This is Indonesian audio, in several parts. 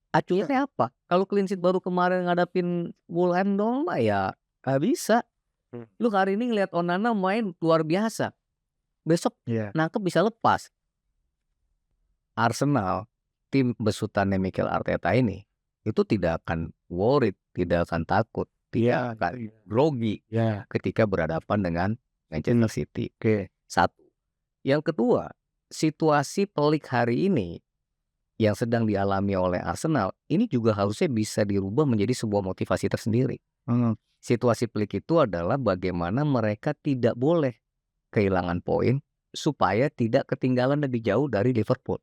Acuannya apa? Kalau clean sheet baru kemarin ngadapin Fulham doang mah ya nggak bisa. Hmm. Lu hari ini ngelihat Onana main luar biasa, besok Iya. nangkep bisa lepas. Arsenal, tim besutannya Mikel Arteta ini, itu tidak akan worried, tidak akan takut, Iya, tidak akan iya. grogi Ya, ketika berhadapan dengan Manchester City. oke. Satu. Yang kedua, situasi pelik hari ini yang sedang dialami oleh Arsenal, ini juga harusnya bisa dirubah menjadi sebuah motivasi tersendiri. Mhm. Situasi pelik itu adalah bagaimana mereka tidak boleh kehilangan poin supaya tidak ketinggalan lebih jauh dari Liverpool.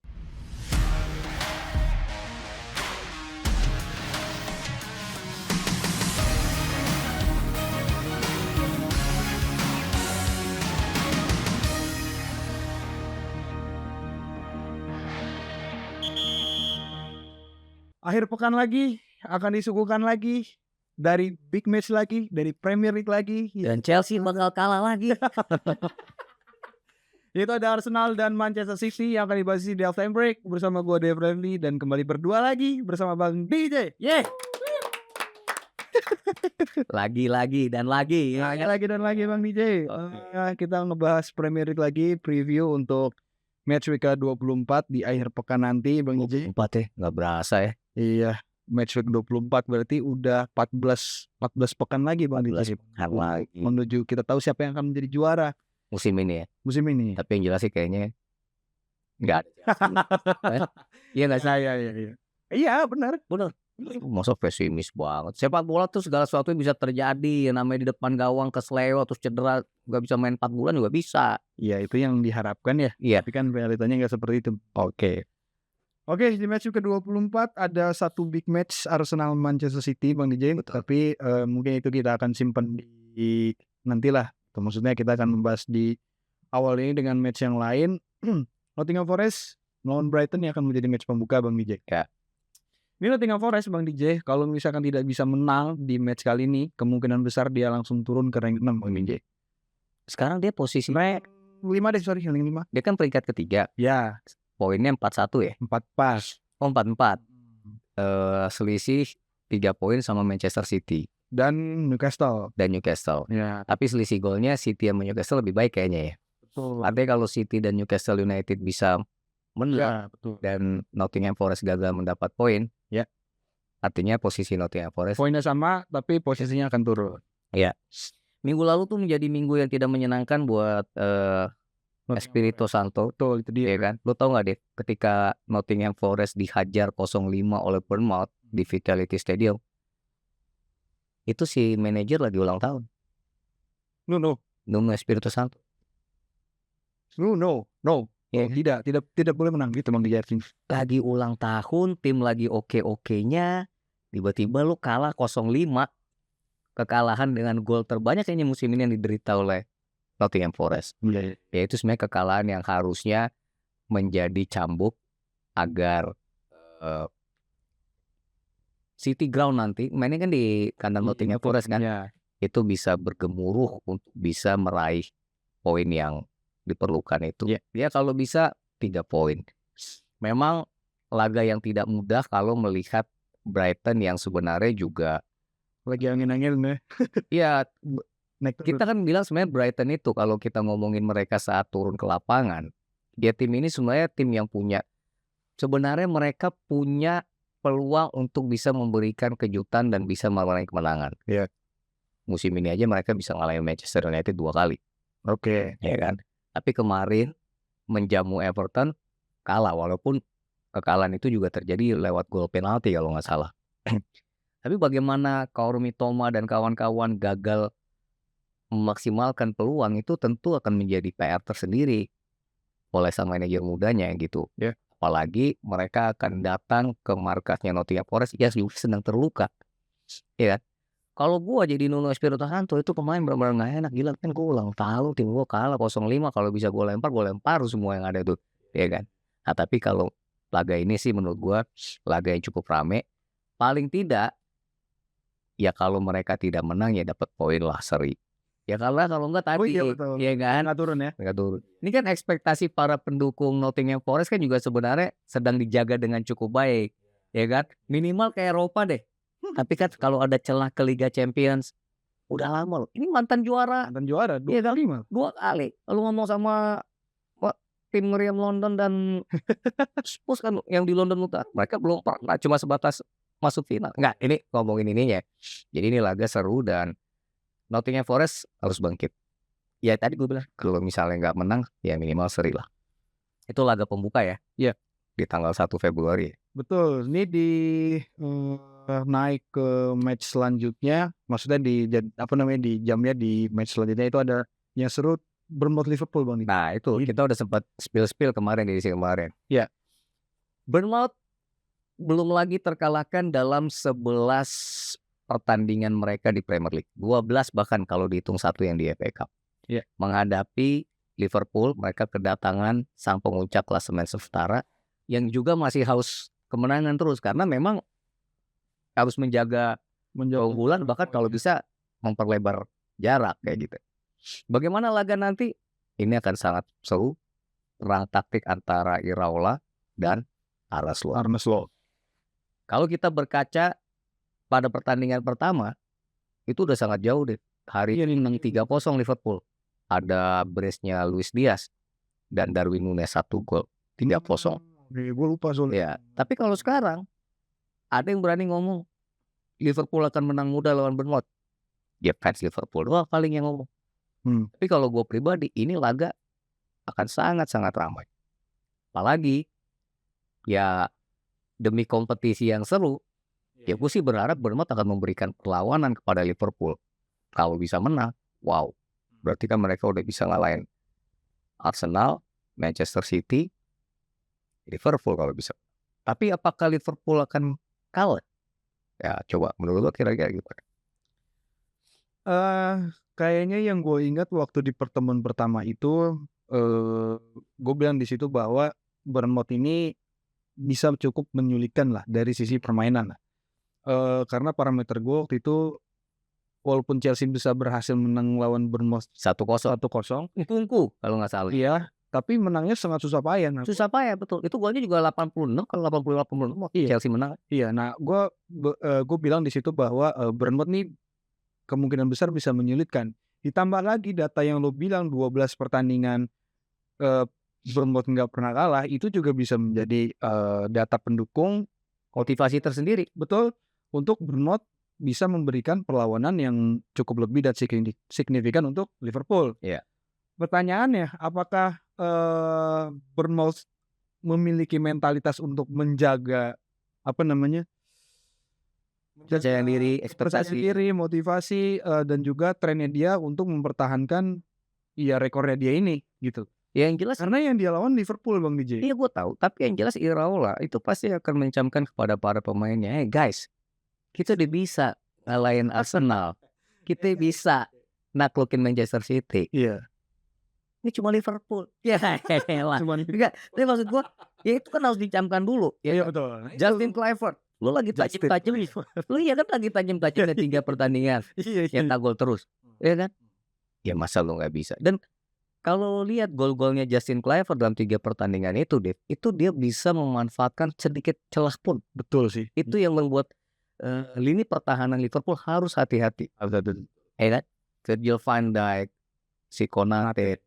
Akhir pekan lagi akan disuguhkan lagi dari big match lagi, dari Premier League lagi. Dan Chelsea bakal kalah lagi. Itu ada Arsenal dan Manchester City yang akan dibahas di halftime break bersama gue Dave Ramli dan kembali berdua lagi bersama Bang DJ. Yeay! Lagi dan lagi. Lagi dan lagi Bang DJ. Kita ngebahas Premier League lagi, preview untuk match week ke-24 di akhir pekan nanti Bang DJ. 4 ya, nggak berasa ya. Iya, match week 24 berarti udah 14 pekan lagi Bang DJ. 14 pekan lagi. Menuju kita tahu siapa yang akan menjadi juara Musim ini ya. musim ini. Tapi yang jelas sih kayaknya nggak ada. Iya nggak sih? Iya. Iya, benar. Bener. Masa pesimis banget. Sepak bola tuh segala sesuatu bisa terjadi. Yang namanya di depan gawang kesleo terus cedera nggak bisa main 4 bulan juga bisa. Iya, itu yang diharapkan ya. Iya. Tapi kan realitanya nggak seperti itu. Oke, di match ke-24 ada satu big match Arsenal Manchester City Bang DJ. Betul. Tapi mungkin itu kita akan simpan di nantilah. Maksudnya kita akan membahas di awal ini dengan match yang lain. Nottingham Forest melawan Brighton yang akan menjadi match pembuka Bang DJ. Ya. Ini Nottingham Forest Bang DJ, kalau misalkan tidak bisa menang di match kali ini, kemungkinan besar dia langsung turun ke rank 6 Bang DJ. Sekarang dia posisi Rank 5 deh, sorry, rank 5. dia kan peringkat ketiga. Ya, Poinnya 41 ya. 4 pas. Oh 44. Selisih 3 poin sama Manchester City Dan Newcastle. Ya. Tapi selisih golnya City sama Newcastle lebih baik kayaknya ya. Betul. Artinya kalau City dan Newcastle United bisa menang Ya, betul. dan Nottingham Forest gagal mendapat poin, Ya. artinya posisi Nottingham Forest Poinnya sama, tapi posisinya akan turun. ya. Minggu lalu tuh menjadi minggu yang tidak menyenangkan buat Espirito Santo. Betul, itu dia. Ya kan? Lo tau gak deh ketika Nottingham Forest dihajar 0-5 oleh Bournemouth di Vitality Stadium, itu si manajer lagi ulang tahun. Nuno Espirito Santo. No. Ya. Tidak boleh menang gitu Bang DJ. Lagi ulang tahun, tim lagi oke-okenya, tiba-tiba lo kalah 0-5. Kekalahan dengan gol terbanyak kayaknya musim ini yang diderita oleh Nottingham Forest. Iya. Ya itu sebenarnya kekalahan yang harusnya menjadi cambuk agar City Ground nanti mainnya kan di kandang Nottingham Forest kan, Ya. itu bisa bergemuruh untuk bisa meraih poin yang diperlukan itu. Ya kalau bisa 3 poin. Memang laga yang tidak mudah kalau melihat Brighton yang sebenarnya juga Lagi angin-angin ya. Iya, Naik kita kan bilang sebenarnya Brighton itu kalau kita ngomongin mereka saat turun ke lapangan, ya tim ini sebenarnya tim yang sebenarnya mereka punya peluang untuk bisa memberikan kejutan dan bisa meraih kemenangan. Iya. Musim ini aja mereka bisa ngalahin Manchester United 2 kali. Oke. Ya kan? Tapi kemarin menjamu Everton kalah, walaupun kekalahan itu juga terjadi lewat gol penalti kalau nggak salah. Tapi bagaimana Kaoru Mitoma dan kawan-kawan gagal memaksimalkan peluang itu tentu akan menjadi PR tersendiri oleh sang manajer mudanya gitu. Ya. Apalagi mereka akan datang ke markasnya Nottingham Forest yang juga sedang terluka. Ya kan? Kalau gua jadi Nuno Espirito Santo itu kemarin benar-benar nggak enak, gila kan gua ulang tahun tim gua kalah 0-5, kalau bisa gua lempar semua yang ada tuh, ya kan. Nah, tapi kalau laga ini sih menurut gua laga yang cukup rame. Paling tidak ya kalau mereka tidak menang ya dapat poin lah, seri. Ya kalah kalau enggak tadi, Betul. ya kan? Nggak turun ya. Nggak turun. Ini kan ekspektasi para pendukung Nottingham Forest kan juga sebenarnya sedang dijaga dengan cukup baik. ya kan? Minimal kayak Eropa deh. Tapi kan kalau ada celah ke Liga Champions, udah lama loh. Ini mantan juara, Mantan juara 2 iya kan? kali malah. 2 kali. Lalu ngomong sama tim ngeriam London dan Spurs kan yang di London Utara, mereka belum pernah, cuma sebatas masuk final. Enggak, ini ngomongin ininya. Jadi ini laga seru dan Nottingham Forest harus bangkit. Ya tadi gue bilang kalau misalnya nggak menang ya minimal seri lah. Itu laga pembuka ya. Iya. Di tanggal 1 Februari. Betul, ini naik ke match selanjutnya, maksudnya di jamnya di match selanjutnya itu ada yang seru Bournemouth Liverpool Bang. Nah itu kita udah sempat spill kemarin di edisi kemarin. Iya. Bournemouth belum lagi terkalahkan dalam 11 pertandingan mereka di Premier League. 12 bahkan kalau dihitung satu yang di FA Cup. Iya. Menghadapi Liverpool, mereka kedatangan sang pemuncak klasemen sementara yang juga masih haus kemenangan terus karena memang harus menjaga keunggulan, bahkan kalau bisa memperlebar jarak kayak gitu. Bagaimana laga nanti? Ini akan sangat seru. Perang taktik antara Iraola dan Arne Slot. Kalau kita berkaca pada pertandingan pertama, itu udah sangat jauh deh. Hari ini menang 3-0 Liverpool. Ada brace-nya Luis Diaz dan Darwin Núñez 1 gol. 3-0. Gue lupa soalnya. Ya, tapi kalau sekarang ada yang berani ngomong Liverpool akan menang mudah lawan Bournemouth. Ya fans Liverpool doang paling yang ngomong. Tapi kalau gue pribadi, ini laga akan sangat-sangat ramai. Apalagi ya demi kompetisi yang seru, ya gue sih berharap Bournemouth akan memberikan perlawanan kepada Liverpool. Kalau bisa menang, wow. Berarti kan mereka udah bisa ngalahin Arsenal, Manchester City, Liverpool kalau bisa. Tapi apakah Liverpool akan kalah? Ya coba menurut lo kira-kira gimana? Kayaknya yang gue ingat waktu di pertemuan pertama itu, gue bilang di situ bahwa Bournemouth ini bisa cukup menyulitkan lah dari sisi permainan lah. Karena parameter gue waktu itu, walaupun Chelsea bisa berhasil menang lawan Bournemouth 1-0. 1-0, Tunggu kalau nggak salah. iya, tapi menangnya sangat susah payah. Susah payah betul. Itu golnya juga 86 kalau 85 Chelsea menang. Iya, nah gue bilang di situ bahwa Bournemouth nih kemungkinan besar bisa menyulitkan. Ditambah lagi data yang lo bilang 12 pertandingan Bournemouth nggak pernah kalah, itu juga bisa menjadi data pendukung motivasi tersendiri. Betul, untuk Bournemouth bisa memberikan perlawanan yang cukup lebih dan signifikan untuk Liverpool. Iya. Pertanyaannya, apakah Bournemouth memiliki mentalitas untuk menjaga percaya diri, ekspektasi, motivasi, dan juga trennya dia untuk mempertahankan ya rekornya dia ini gitu. Ya yang jelas Karena yang dia lawan Liverpool Bang DJ. Iya gue tahu, tapi yang jelas Iraola itu pasti akan mencamkan kepada para pemainnya, hey guys, kita udah bisa ngalahin Arsenal, kita bisa naklukin Manchester City. Iya. Ini cuma Liverpool. Ya elah. Enggak, tapi maksud gue, ya itu kan harus dicamkan dulu. Ya, iya betul. Justin Kluivert, lu lagi tajam-tajam, lu iya kan lagi tajam-tajamnya 3 pertandingan, nyetak gol terus, ya kan? Ya masa lu nggak bisa? Dan kalau lihat gol-golnya Justin Kluivert dalam 3 pertandingan itu, Dave, itu dia bisa memanfaatkan sedikit celah pun. Betul sih. Itu yang membuat lini pertahanan Liverpool harus hati-hati. Ya kan? Virgil van Dijk, si Konate,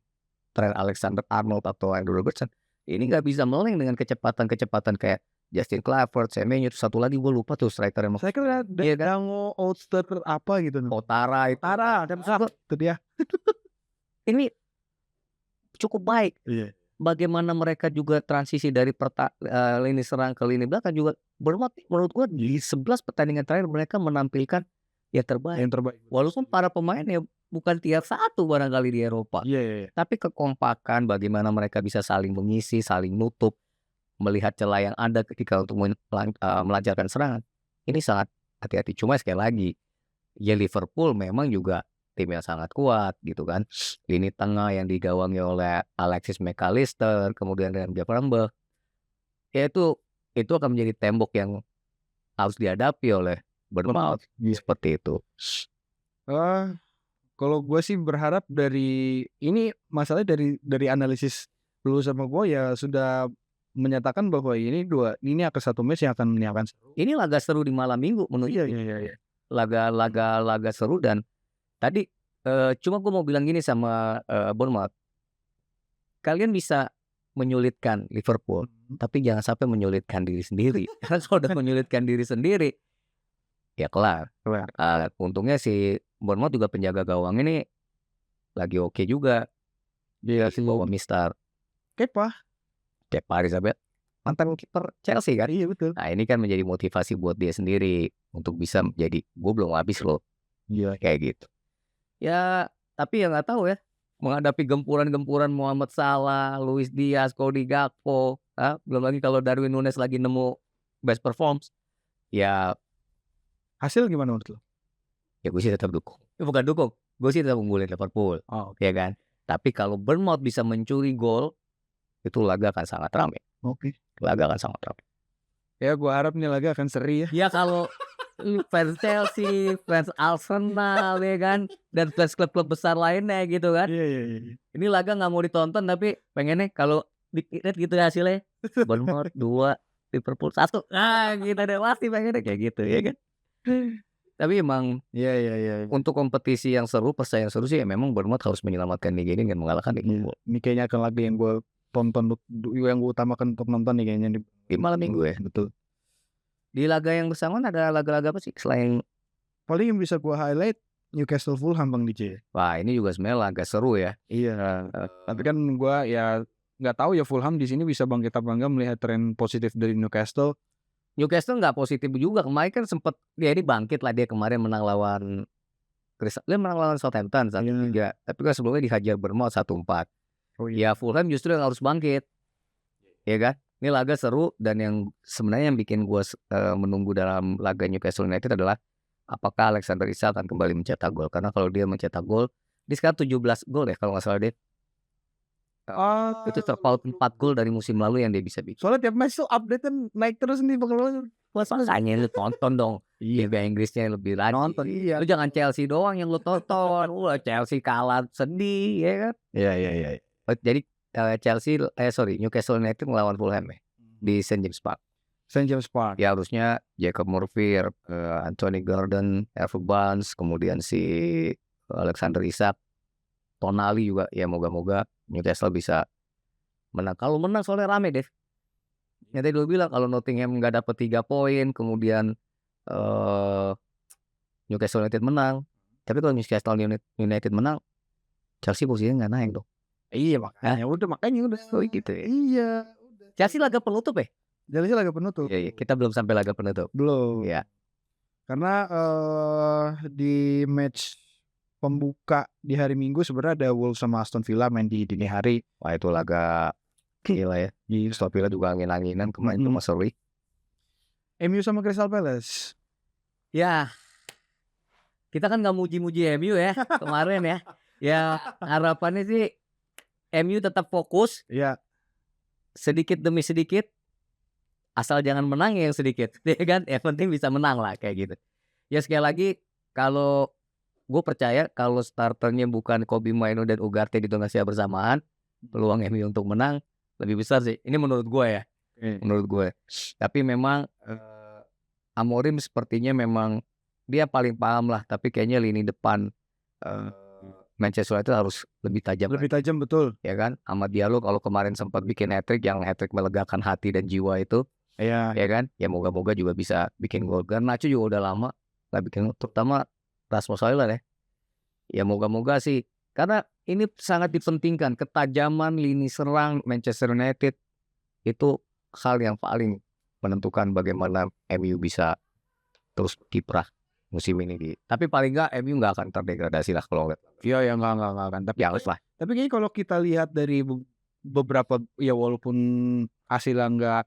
Trent Alexander-Arnold atau Andrew Robertson, ini nggak bisa meleng dengan kecepatan kayak Justin Kluivert, Semenyo, satu lagi gue lupa tuh striker yang saya kira Dango Oster apa gitu. Otara, itu dia. Ini cukup baik. Iya. Bagaimana mereka juga transisi dari lini serang ke lini belakang juga Bournemouth menurut gue di 11 pertandingan terakhir mereka menampilkan yang terbaik. Walaupun para pemainnya bukan tiap satu barangkali di Eropa. Iya. Tapi kekompakan bagaimana mereka bisa saling mengisi, saling nutup, melihat celah yang ada ketika untuk melancarkan serangan. Ini sangat hati-hati. Cuma sekali lagi, ya Liverpool memang juga tim yang sangat kuat gitu kan. Lini tengah yang digawangi oleh Alexis McAllister, kemudian dengan Gravenberch. Ya itu akan menjadi tembok yang harus dihadapi oleh Bournemouth. Seperti itu. Kalau gue sih berharap dari ini masalahnya dari analisis lu sama gue ya sudah menyatakan bahwa ini akan satu match yang akan seru. Ini laga seru di malam minggu menurut Iya, gue. iya, iya. Laga seru dan tadi cuma gue mau bilang gini sama Bournemouth. Kalian bisa menyulitkan Liverpool, tapi jangan sampai menyulitkan diri sendiri. Karena kalau udah menyulitkan diri sendiri, ya kelar. Untungnya si Bournemouth juga penjaga gawang ini lagi oke juga. Iya sih. Bawa Mister Kepa. Arrizabalaga, mantan kiper Chelsea kan. Iya betul. Nah ini kan menjadi motivasi buat dia sendiri untuk bisa menjadi gue belum habis loh, Iya. kayak gitu. Ya tapi ya nggak tahu ya, menghadapi gempuran-gempuran Mohamed Salah, Luis Diaz, Cody Gakpo, belum lagi kalau Darwin Núñez lagi nemu best performs, ya Hasil gimana menurut lo? ya gue sih tetap dukung. Bukan dukung, gue sih tetap unggulin Liverpool, ya kan. Tapi kalau Bournemouth bisa mencuri gol, itu laga akan sangat ramai. Laga akan sangat ramai. Ya gue harap nih laga akan seri ya. Ya kalau fans Chelsea, fans Arsenal ya kan, dan fans klub-klub besar lainnya gitu kan. Iya. Ini laga nggak mau ditonton tapi pengennya kalau dikit gitu ya hasilnya. Bournemouth 2, Liverpool 1. Nah gitu deh, pasti pengennya kayak gitu ya kan. Tapi emang Iya. untuk kompetisi yang seru, persaingan seru sih ya memang Bournemouth harus menyelamatkan liga ini dengan mengalahkan Liverpool. Ini kayaknya akan laga yang gue tonton, yang gue utamakan untuk nonton nih kayaknya Di malam minggu ya. Betul. Di laga yang bersamaan ada laga-laga apa sih selain Paling yang bisa gue highlight Newcastle Fulham Bang DJ. wah ini juga sebenarnya laga seru ya. Iya. Tapi kan gue ya nggak tahu ya Fulham di sini bisa bangkit apa enggak melihat tren positif dari Newcastle. Newcastle nggak positif juga, kemarin kan sempet dia ini bangkit lah, dia kemarin menang lawan Southampton 1-3, tapi kan sebelumnya dihajar Bournemouth 1-4. Ya Fulham justru yang harus bangkit, ya kan. Ini laga seru dan yang sebenarnya yang bikin gue menunggu dalam laga Newcastle United adalah apakah Alexander Isak akan kembali mencetak gol, karena kalau dia mencetak gol, dia sekarang 17 gol ya kalau nggak salah dia. Itu terpaut 4 gol dari musim lalu yang dia bisa bikin. Soalnya tiap match tuh update kan naik terus nih bakal. Makanya lu tonton dong. Liga Inggrisnya yang lebih rajin. Nonton, iya. Lu jangan Chelsea doang yang lu tonton. Chelsea kalah sedih ya kan. Iya. Jadi Newcastle United melawan Fulham ya di St James Park. St James Park. Ya harusnya Jacob Murphy, Anthony Gordon, Harvey Barnes, kemudian si Alexander Isak, Tonali juga, ya moga-moga Newcastle bisa menang. Kalau menang soalnya rame deh. Yang tadi lu bilang kalau Nottingham nggak dapet 3 poin, kemudian Newcastle United menang. Tapi kalau Newcastle United menang, Chelsea posisinya nggak naik dong. Iya makanya udah. Oh gitu ya. Iya. Chelsea laga penutup ya? Chelsea laga penutup. Iya, kita belum sampai laga penutup. Belum. Iya. Karena di match pembuka di hari Minggu sebenarnya ada Wolves sama Aston Villa main di dini hari. Wah itu laga gila ya. Di Aston Villa juga angin-anginan kemarin tuh Mas Rui. MU sama Crystal Palace. Ya. Kita kan nggak muji-muji MU ya kemarin ya. Ya harapannya sih MU tetap fokus. Iya. Sedikit demi sedikit. Asal jangan menang yang sedikit. Ya kan? Yang penting bisa menang lah kayak gitu. Ya sekali lagi kalau gue percaya kalau starternya bukan Kobbie Mainoo dan Ugarte di tengah bersamaan, peluang MU untuk menang lebih besar sih. Ini menurut gue ya. Menurut gue. Tapi memang Amorim sepertinya memang dia paling paham lah. Tapi kayaknya lini depan Manchester United harus lebih tajam. Lebih tajam betul. Ya kan? Amad Diallo kalau kemarin sempat bikin hat-trick, yang hat-trick melegakan hati dan jiwa itu. Iya. Ya kan? Ya moga-moga juga bisa bikin gol. Garnacho juga udah lama nggak bikin gol, terutama Rasmus Højlund ya. Ya moga-moga sih. Karena ini sangat dipentingkan, ketajaman lini serang Manchester United itu hal yang paling menentukan bagaimana MU bisa terus kiprah musim ini. Tapi paling nggak MU nggak akan terdegradasi lah kalau nggak. Iya ya nggak akan. Tapi ya harus lah. Tapi kayaknya kalau kita lihat dari beberapa ya walaupun hasilnya nggak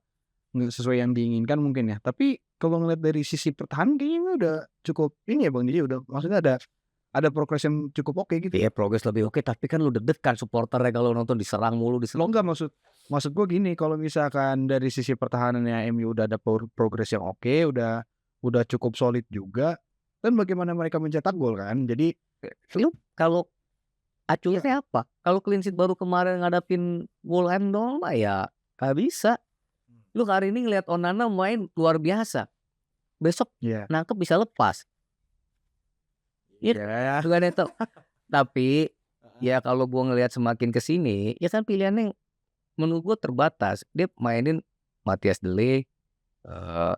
sesuai yang diinginkan mungkin ya. Tapi kalau ngeliat dari sisi pertahanan kayaknya udah cukup ini ya Bang Didi, udah maksudnya ada progres yang cukup oke gitu. Iya progres lebih oke, tapi kan lu deg-degan supporternya kalau nonton diserang mulu. Lo enggak maksud gue gini, kalau misalkan dari sisi pertahanannya MU udah ada progres yang oke, udah cukup solid juga, dan bagaimana mereka mencetak gol kan. Jadi lu kalau acuannya apa? Kalau clean sheet baru kemarin ngadapin Wolverhampton doang mah ya nggak bisa. Lu hari ini ngelihat Onana main luar biasa, besok Iya. nangkep bisa lepas. Iya, Ya. nggak ada yang tahu. Tapi ya kalau gua ngelihat semakin ke sini, ya kan pilihannya menurut gua terbatas. Dia mainin Matthias De Ligt,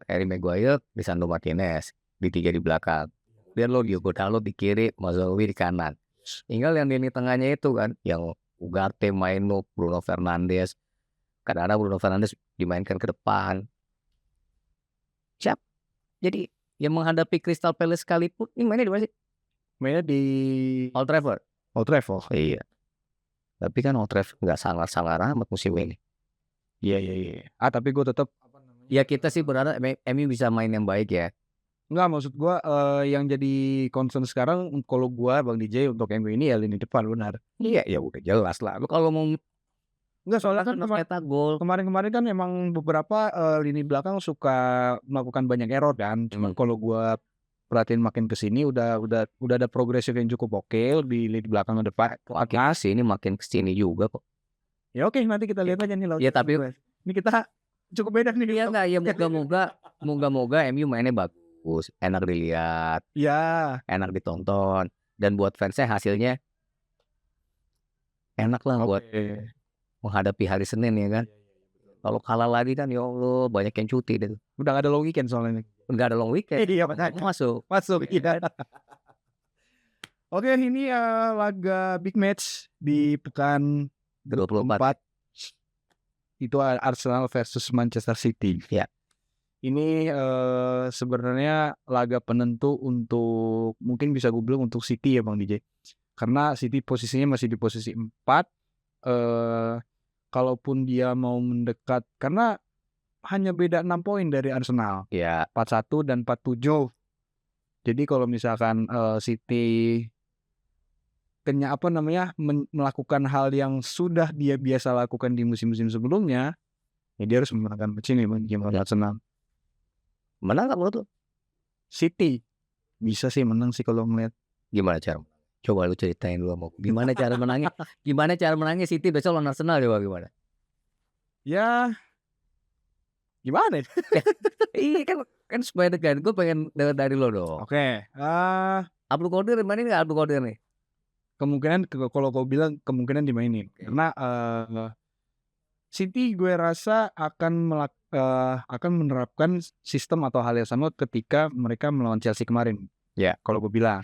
Harry Maguire, Lisandro Martinez di 3 di belakang. Biar lo Diogo Dalot di kiri, Mazraoui di kanan. Tinggal yang di lini tengahnya itu kan, yang Ugarte, Maino, Bruno Fernandes. Kadang-kadang Bruno Fernandes dimainkan ke depan. Siap. Jadi yang menghadapi Crystal Palace sekalipun, ini mainnya di mana sih? Mainnya di Old Trafford. Old Trafford. Iya. Tapi kan Old Trafford nggak sangar-sangar amat musim ini. Iya. Tapi gue tetap Ya kita sih berharap MU bisa main yang baik ya. Enggak, maksud gua yang jadi concern sekarang kalau gua Bang DJ untuk MU ini ya lini depan benar. Iya, ya udah jelas lah. Lu kalau mau Enggak, soalnya kan cetak gol. kemarin-kemarin kan emang beberapa lini belakang suka melakukan banyak error kan. Cuma kalau gua perhatiin makin ke sini udah ada progresif yang cukup oke di lini belakang ke depan. Makin kesini juga kok. Ya oke, nanti kita lihat aja nih lawan. Ya tapi ini kita cukup beda nih. ya enggak, ya moga-moga MU mainnya bagus, enak dilihat, Ya, enak ditonton, dan buat fansnya hasilnya enak lah buat menghadapi hari Senin ya kan. Kalau kalah lagi kan ya Allah banyak yang cuti deh. udah gak ada long weekend soalnya. Nggak ada long weekend. Iya, Masuk. iya. Oke, ini laga big match di pekan 24. Itu Arsenal versus Manchester City. Ya. Ini sebenarnya laga penentu untuk mungkin bisa gue bilang untuk City ya Bang DJ. Karena City posisinya masih di posisi 4. Kalaupun dia mau mendekat, karena hanya beda 6 poin dari Arsenal. Ya. 41 dan 47. Jadi kalau misalkan City melakukan hal yang sudah dia biasa lakukan di musim-musim sebelumnya, ya dia harus memenangkan match ini Bang Arsenal. Menang nggak menurut lo? City bisa sih menang sih kalau ngeliat. Gimana cara? Coba lu ceritain dulu mau. Gimana cara menangnya? Gimana cara menangnya City besok lawan Arsenal coba gimana? Ya gimana ya? Iya kan supaya degan. Gue pengen dengar dari lo dong. Oke. Abdul Qadir mainin nggak Abdul Qadir nih? Kemungkinan kalau kau bilang kemungkinan dimainin. Karena City gue rasa akan menerapkan sistem atau hal yang sama ketika mereka melawan Chelsea kemarin. Ya. Kalau gue bilang.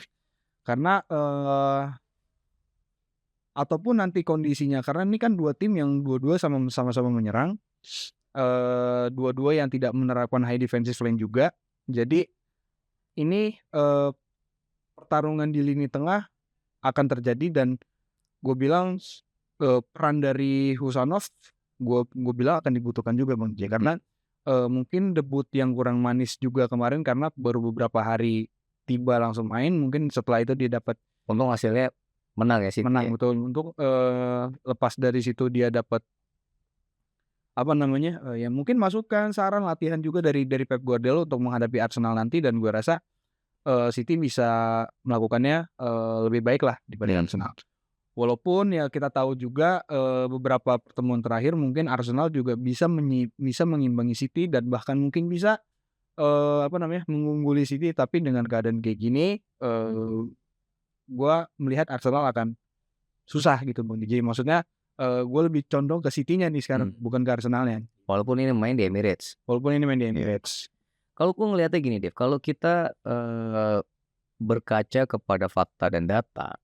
Karena ataupun nanti kondisinya, karena ini kan dua tim yang dua-dua sama-sama menyerang, dua-dua yang tidak menerapkan high defensive line juga. Jadi ini pertarungan di lini tengah akan terjadi dan gue bilang peran dari Husanov gue bilang akan dibutuhkan juga Bang J. Karena mungkin debut yang kurang manis juga kemarin karena baru beberapa hari tiba langsung main, mungkin setelah itu dia dapat untung hasilnya menang ya City. Menang betul. Untuk lepas dari situ dia dapat ya mungkin masukan, saran, latihan juga dari Pep Guardiola untuk menghadapi Arsenal nanti, dan gue rasa City bisa melakukannya lebih baik lah dibanding Arsenal. Walaupun ya kita tahu juga beberapa pertemuan terakhir mungkin Arsenal juga bisa mengimbangi City dan bahkan mungkin bisa mengungguli City, tapi dengan keadaan kayak gini gue melihat Arsenal akan susah gitu Bang DJ. Maksudnya gue lebih condong ke City-nya nih sekarang, bukan ke Arsenalnya. Walaupun ini main di Emirates. Kalau gue ngeliatnya gini Dev, kalau kita berkaca kepada fakta dan data,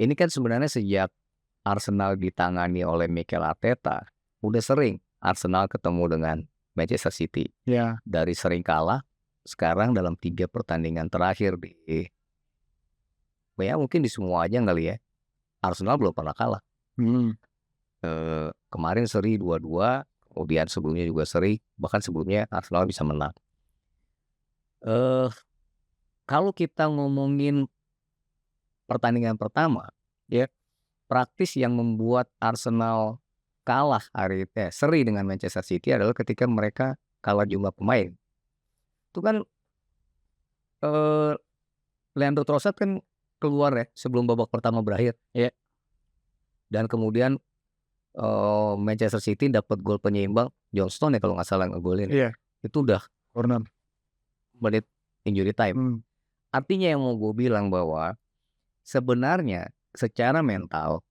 ini kan sebenarnya sejak Arsenal ditangani oleh Mikel Arteta, udah sering Arsenal ketemu dengan Manchester City. Ya. Dari sering kalah, sekarang dalam 3 pertandingan terakhir ya mungkin di semua aja kali ya, Arsenal belum pernah kalah. Kemarin seri 2-2, kemudian sebelumnya juga seri, bahkan sebelumnya Arsenal bisa menang. Kalau kita ngomongin pertandingan pertama, ya praktis yang membuat Arsenal kalah seri dengan Manchester City adalah ketika mereka kalah jumlah pemain. Itu kan Leandro Trossard kan keluar ya sebelum babak pertama berakhir. Ya. Dan kemudian Manchester City dapat gol penyeimbang, Johnston ya kalau nggak salah ngegolin. Iya, Itu udah corner. menit injury time. Artinya yang mau gue bilang bahwa sebenarnya secara mental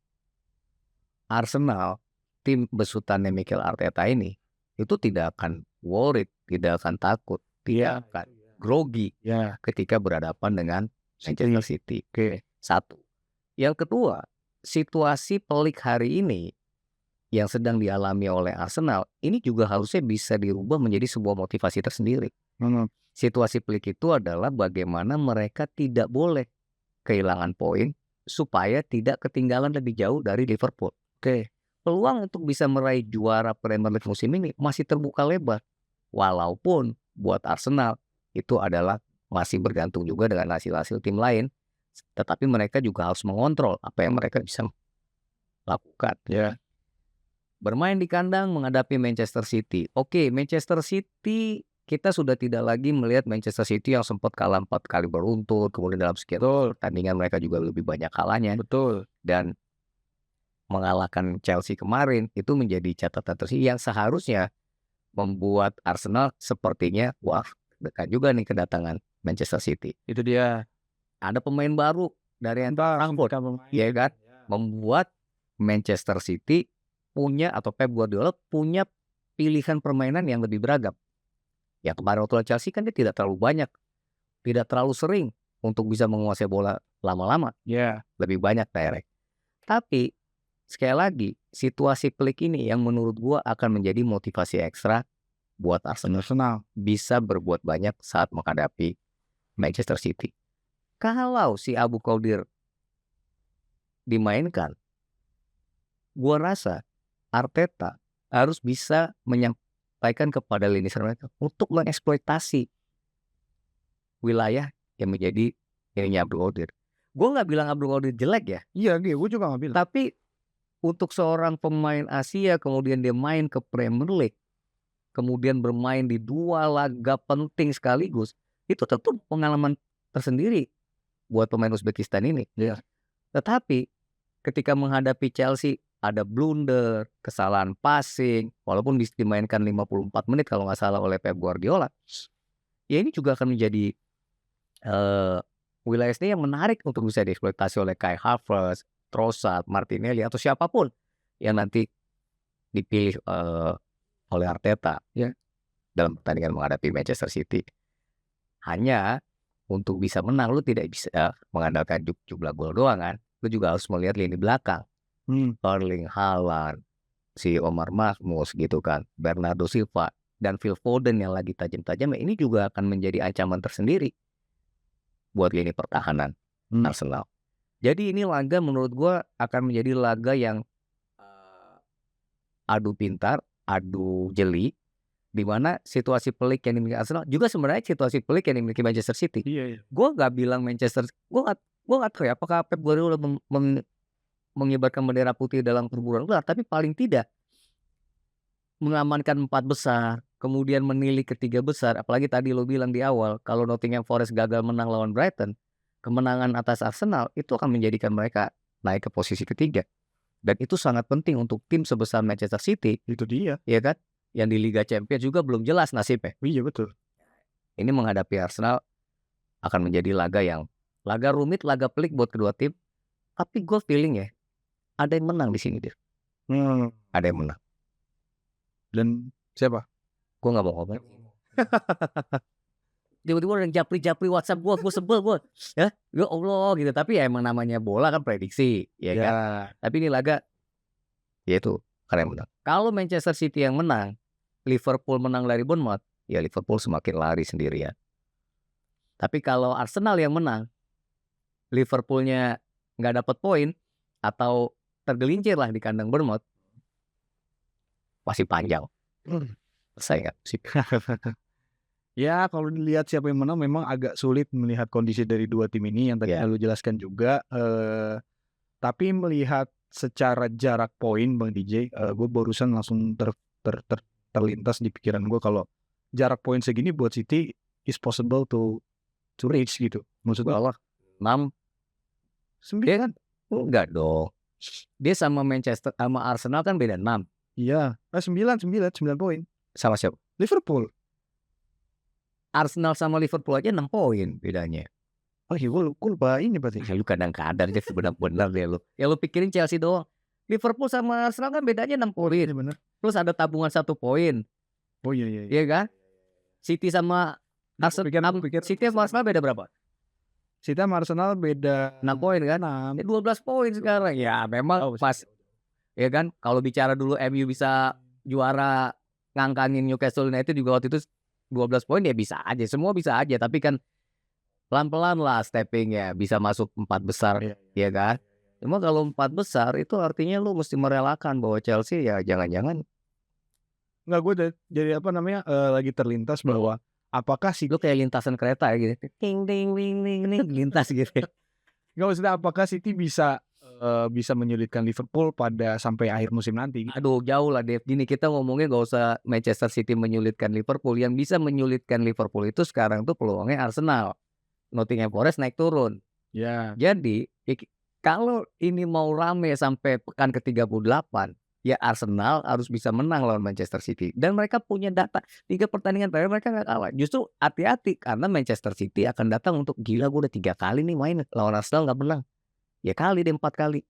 Arsenal, tim besutannya Mikel Arteta ini, itu tidak akan worried, tidak akan takut, tidak akan grogi Ya, ketika berhadapan dengan Manchester City. oke. Satu. Yang kedua, situasi pelik hari ini yang sedang dialami oleh Arsenal, ini juga harusnya bisa dirubah menjadi sebuah motivasi tersendiri. Situasi pelik itu adalah bagaimana mereka tidak boleh kehilangan poin supaya tidak ketinggalan lebih jauh dari Liverpool. Oke. Peluang untuk bisa meraih juara Premier League musim ini masih terbuka lebar. Walaupun buat Arsenal itu adalah masih bergantung juga dengan hasil-hasil tim lain. Tetapi mereka juga harus mengontrol apa yang mereka bisa lakukan. Ya. Bermain di kandang menghadapi Manchester City. Oke, Manchester City kita sudah tidak lagi melihat Manchester City yang sempat kalah 4 kali beruntun. Kemudian dalam sekian pertandingan mereka juga lebih banyak kalahnya. Betul. Dan mengalahkan Chelsea kemarin itu menjadi catatan tersendiri yang seharusnya membuat Arsenal sepertinya wah dekat juga nih kedatangan Manchester City. Itu dia. Ada pemain baru dari Frankfurt, ya kan, membuat Manchester City punya atau Pep Guardiola punya pilihan permainan yang lebih beragam. Yang kemarin waktu Chelsea kan dia tidak terlalu banyak, tidak terlalu sering untuk bisa menguasai bola lama-lama. Ya. Lebih banyak direct. Tapi sekali lagi, situasi pelik ini yang menurut gua akan menjadi motivasi ekstra buat Arsenal bisa berbuat banyak saat menghadapi Manchester City. Kalau si Abu Qadir dimainkan, gua rasa Arteta harus bisa menyampaikan kepada lini serang mereka untuk mengeksploitasi wilayah yang menjadi ininya Abdul Qadir. Gua nggak bilang Abdul Qadir jelek ya. Iya, gue juga nggak bilang. Tapi untuk seorang pemain Asia kemudian dia main ke Premier League, kemudian bermain di 2 laga penting sekaligus, itu tentu pengalaman tersendiri buat pemain Uzbekistan ini. Iya. Tetapi ketika menghadapi Chelsea ada blunder, kesalahan passing, walaupun dimainkan 54 menit kalau nggak salah oleh Pep Guardiola, ya ini juga akan menjadi wilayah seni yang menarik untuk bisa dieksploitasi oleh Kai Havertz, Trossard, Martinelli atau siapapun yang nanti dipilih oleh Arteta ya dalam pertandingan menghadapi Manchester City. Hanya untuk bisa menang lu tidak bisa mengandalkan jumlah gol doang kan. Lu juga harus melihat lini belakang. Erling Haaland, si Omar Marmoush gitu kan, Bernardo Silva dan Phil Foden yang lagi tajam-tajam, ini juga akan menjadi ancaman tersendiri buat lini pertahanan Arsenal. Jadi ini laga menurut gua akan menjadi laga yang adu pintar, adu jeli, di mana situasi pelik yang dimiliki Arsenal juga sebenarnya situasi pelik yang dimiliki Manchester City. Iya. Gua nggak bilang gua nggak tahu ya apakah Pep Guardiola mengibarkan bendera putih dalam perburuan gelar, tapi paling tidak mengamankan 4 besar, kemudian menilik ke 3 besar. Apalagi tadi lo bilang di awal kalau Nottingham Forest gagal menang lawan Brighton, kemenangan atas Arsenal itu akan menjadikan mereka naik ke posisi ketiga. Dan itu sangat penting untuk tim sebesar Manchester City. Itu dia. Ya kan? Yang di Liga Champions juga belum jelas nasibnya. Iya, betul. Ini menghadapi Arsenal akan menjadi laga rumit, laga pelik buat kedua tim. Tapi gue feeling ya, ada yang menang di sini, Dir. Ada yang menang. Dan siapa? Gue gak mau ngomong. Tiba-tiba ada yang japri WhatsApp gue sebel gue. Ya Allah gitu. Tapi ya emang namanya bola kan prediksi. Ya kan? Tapi ini laga, ya itu, karena yang menang. Kalau Manchester City yang menang, Liverpool menang dari Bournemouth, ya Liverpool semakin lari sendirian. Tapi kalau Arsenal yang menang, Liverpoolnya nggak dapat poin atau tergelincir lah di kandang Bournemouth, masih panjang. Saya nggak sih. Ya, kalau dilihat siapa yang menang memang agak sulit melihat kondisi dari dua tim ini yang tadi lu jelaskan juga. Tapi melihat secara jarak poin, Bang DJ, gue barusan langsung terlintas di pikiran gue kalau jarak poin segini buat City is possible to reach gitu. Maksudnya 6 9 kan? Enggak dong. Dia sama Arsenal kan beda 6. Iya, 9 poin. Sama siapa? Liverpool. Arsenal sama Liverpool aja 6 poin bedanya. Oh iya, gue lupa ini berarti. Ya, lu kadang-kadang aja benar-benar deh lu. Ya lu pikirin Chelsea doang. Liverpool sama Arsenal kan bedanya 6 poin. Iya benar. Terus ada tabungan 1 poin. Oh iya. Iya kan? City sama Arsenal, City sama Arsenal beda berapa? City sama Arsenal beda 6 poin kan? 6. 12 poin sekarang. Ya memang pas. Ya kan? Kalau bicara dulu MU bisa juara ngangkangin Newcastle United juga waktu itu 12 poin ya bisa aja. Semua bisa aja. Tapi kan pelan-pelan lah steppingnya. Bisa masuk 4 besar. Ya kan? Cuma kalau 4 besar itu artinya lu mesti merelakan bahwa Chelsea ya jangan-jangan. Enggak, gue jadi apa namanya lagi terlintas bahwa apakah Lu kayak lintasan kereta ya gitu. Ting ting ting ting ting lintas gitu. Enggak, maksudnya apakah City bisa menyulitkan Liverpool pada sampai akhir musim nanti? Aduh jauh lah Dev. Gini kita ngomongnya gak usah Manchester City menyulitkan Liverpool. Yang bisa menyulitkan Liverpool itu sekarang tuh peluangnya Arsenal. Nottingham Forest naik turun. Ya. Jadi kalau ini mau rame sampai pekan ke-38, ya Arsenal harus bisa menang lawan Manchester City. Dan mereka punya data 3 pertandingan terakhir mereka gak kalah. Justru hati-hati karena Manchester City akan datang untuk gila gue udah 3 kali nih main lawan Arsenal gak menang. Ya kali deh 4 kali.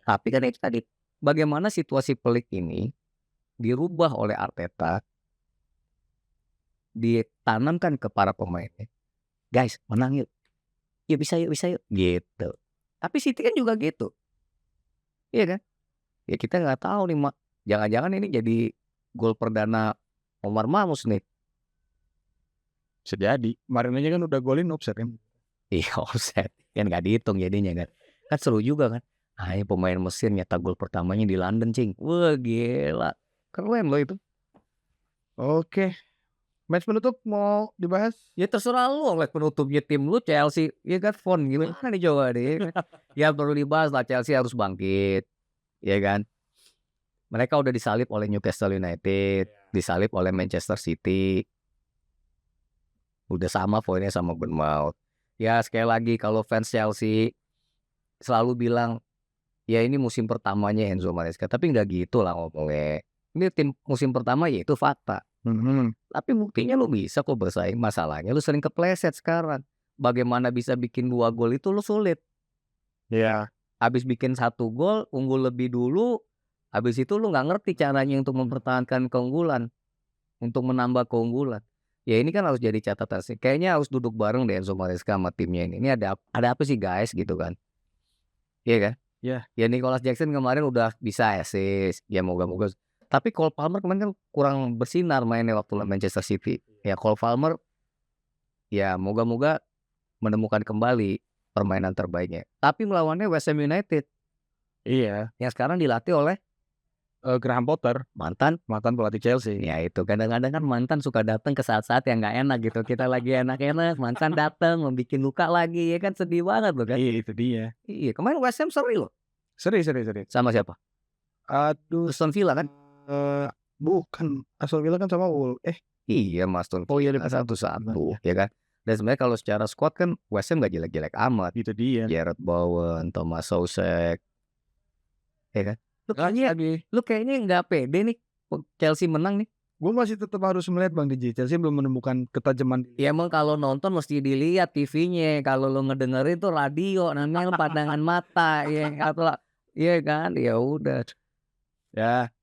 Tapi kan itu tadi bagaimana situasi pelik ini dirubah oleh Arteta, ditanamkan ke para pemainnya. Guys, menang yuk. Ya bisa yuk gitu. Tapi City kan juga gitu. Iya kan? Ya kita nggak tahu nih Mak. Jangan-jangan ini jadi gol perdana Omar Mamus nih. Bisa jadi. Kemarin aja kan udah golin offside kan. Iya offside. Kan nggak dihitung jadinya kan. Kan seru juga kan. Ini pemain Mesir nyetak gol pertamanya di London cing. Wah gila. Keren loh itu. Oke. Match penutup mau dibahas? Ya terserah lu oleh penutupnya tim lu Chelsea. Ya kan Fon gimana nih coba deh. Ya perlu dibahas lah Chelsea harus bangkit. Ya kan. Mereka udah disalip oleh Newcastle United. Disalip oleh Manchester City. Udah sama poinnya sama Bournemouth. Ya sekali lagi kalau fans Chelsea selalu bilang ya ini musim pertamanya Enzo Maresca. Tapi nggak gitu lah ngomongnya. Ini tim musim pertama ya itu fakta. Tapi buktinya lu bisa kok bersaing. Masalahnya lu sering kepleset sekarang. Bagaimana bisa bikin 2 gol itu lu sulit. Ya. Habis bikin 1 gol unggul lebih dulu. Habis itu lu gak ngerti caranya untuk mempertahankan keunggulan. Untuk menambah keunggulan. Ya ini kan harus jadi catatan sih. Kayaknya harus duduk bareng deh Enzo Maresca sama timnya ini. Ini ada apa sih guys gitu kan. Iya kan? Ya. Ya Nicholas Jackson kemarin udah bisa assist. Ya moga-moga. Tapi Cole Palmer kemarin kan kurang bersinar mainnya waktu lawan Manchester City. Ya Cole Palmer ya moga-moga menemukan kembali permainan terbaiknya. Tapi melawannya West Ham United. Iya. Yang sekarang dilatih oleh Graham Potter, mantan pelatih Chelsea. Ya itu kadang-kadang kan mantan suka datang ke saat-saat yang nggak enak gitu. Kita lagi enak-enak, mantan datang membikin luka lagi ya kan sedih banget loh kan. Iya itu dia. Iya kemarin West Ham seri loh. Seri. Sama siapa? Aduh. Aston Villa kan? Bukan. Aston Villa kan sama Wolves. Iya Mas Aston Villa 1-1 ya kan. Dan sebenarnya kalau secara squad kan West Ham nggak jelek-jelek amat. Itu dia. Jared Bowen, Thomas Soucek, ya kan. Lu kayaknya nggak pede nih Chelsea menang nih. Gue masih tetap harus melihat Bang DJ. Chelsea belum menemukan ketajaman. Ya emang kalau nonton mesti dilihat TV-nya. Kalau lu ngedengerin tuh radio, namanya pandangan mata, ya atau iya kan, ya udah. Ya.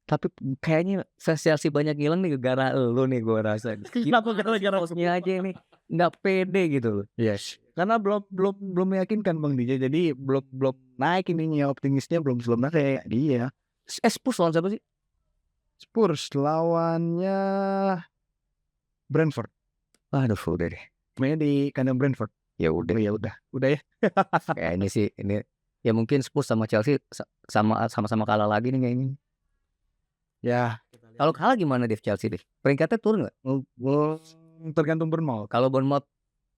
Tapi kayaknya Chelsea banyak hilang nih gara-gara lu nih gue rasa. Kenapa gara-gara bosnya aja nih nggak pede gitu loh. Yes. Karena belum meyakinkan Bang DJ. Jadi belum naik ininya, optimisnya belum naik. Iya. Spurs lawan siapa sih? Spurs lawannya Brentford. Aduh udah deh. Mainnya di kandang Brentford. Ya udah ya. Kayaknya sih ini ya mungkin Spurs sama Chelsea sama-sama kalah lagi nih kayaknya. Ya. Kalau kalah gimana Dev Chelsea deh? Peringkatnya turun nggak? Tergantung Bournemouth. Kalau Bournemouth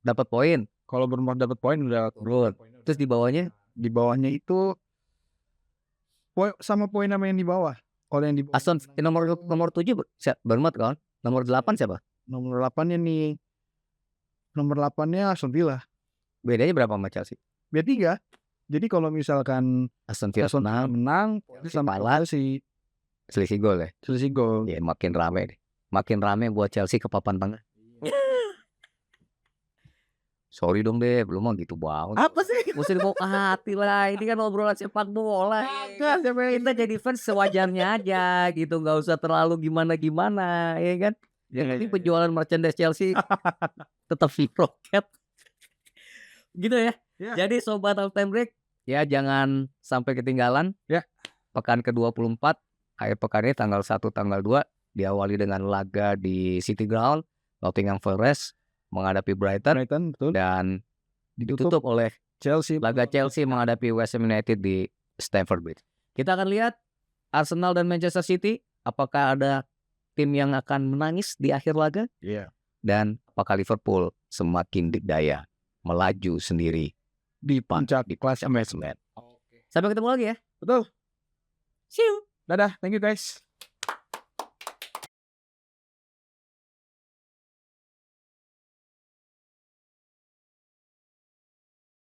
dapat poin. Kalau Bournemouth dapat poin udah turun. Terus di bawahnya? Di bawahnya itu sama poin sama yang di bawah. Kalau yang di bawah Aston nomor 7 Bournemouth kan? Nomor 8 siapa? Nomor 8-nya nih. Nomor 8-nya Aston Villa. Bedanya berapa sama Chelsea? Beda 3. Jadi kalau misalkan Aston Villa Aston Villa menang, sama kalah, Chelsea selisih gol ya. selisih gol. Ya makin rame deh. Makin rame buat Chelsea ke papan tengah. Sorry dong deh, belum mah gitu banget. Apa sih? Mesti dibawa ke hati lah. Ini kan obrolan sepak bola. Kagak, siapa yang Kita jadi fans sewajarnya aja gitu, nggak usah terlalu gimana-gimana, ya kan? Yang penting penjualan merchandise Chelsea tetap roket. Gitu ya. Ya. Jadi sobat Half Time Break, ya jangan sampai ketinggalan. Ya. Pekan ke-24, akhir pekan ini tanggal 1, tanggal 2 diawali dengan laga di City Ground, Nottingham Forest menghadapi Brighton, betul. dan Ditutup ditutup oleh Chelsea laga Chelsea menghadapi West Ham United di Stamford Bridge. Kita akan lihat Arsenal dan Manchester City, apakah ada tim yang akan menangis di akhir laga, Iya. dan apakah Liverpool semakin dikdaya melaju sendiri Di puncak di klasemen. klasemen. Sampai ketemu lagi ya. Betul. See you. Dadah, thank you guys.